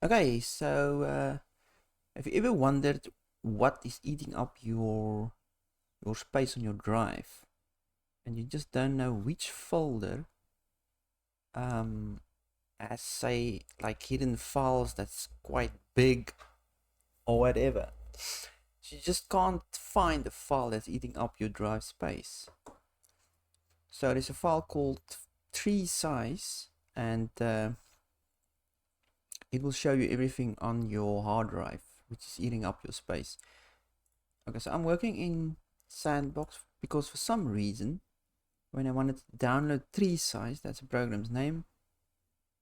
Okay, so have you ever wondered what is eating up your space on your drive, and you just don't know which folder has, say, like hidden files that's quite big or whatever. So you just can't find the file that's eating up your drive space. So there's a file called Treesize, and it will show you everything on your hard drive which is eating up your space. Okay, so I'm working in Sandbox because for some reason, when I wanted to download Treesize, that's a program's name,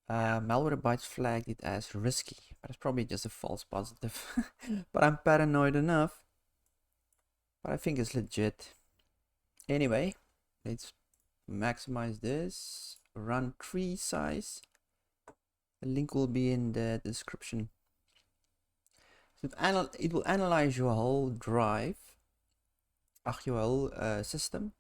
Malwarebytes flagged it as risky, but it's probably just a false positive. But I'm paranoid enough, but I think it's legit. Anyway, let's maximize this, run Treesize. The link will be in the description. So it will analyze your whole drive, your whole system,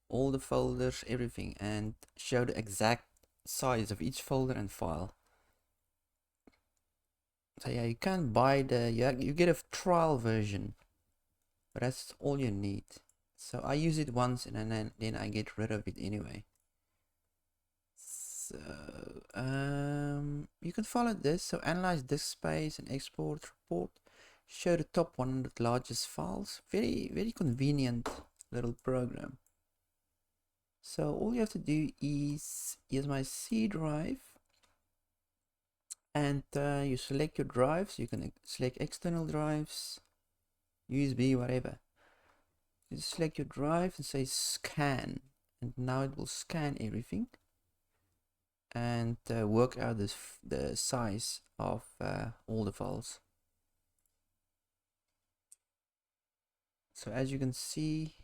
all the folders, everything, and show the exact size of each folder and file. So yeah, you can buy you get a trial version, but that's all you need. So I use it once and then I get rid of it anyway. So you can follow this. So analyze disk space and export report. Show the top 100 largest files. Very convenient little program. So all you have to do is here's my C drive, and you select your drives. You can select external drives, USB, whatever. You select your drive and say scan, and now it will scan everything and work out the size of all the files. So as you can see,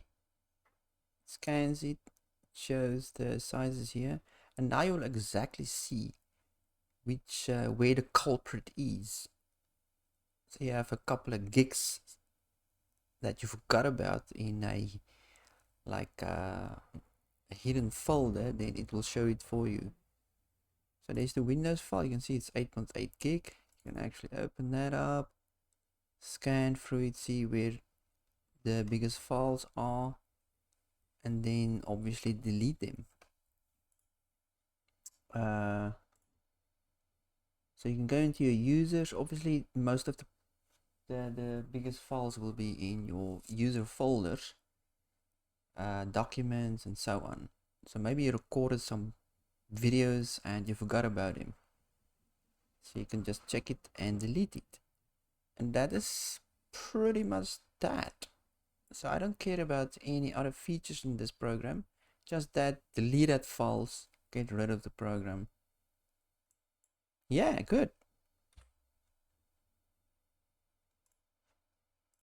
it scans it, shows the sizes here, and now you'll exactly see which where the culprit is. So you have a couple of gigs that you forgot about in a hidden folder, then it will show it for you. So there's the Windows file. You can see it's 8.8 gig. You can actually open that up, scan through it, see where the biggest files are, and then obviously delete them. So you can go into your users. Obviously most of the biggest files will be in your user folders, documents and so on. So maybe you recorded some videos and you forgot about them, so you can just check it and delete it, and that is pretty much that. So I don't care about any other features in this program, just that deleted files, get rid of the program. Yeah, good.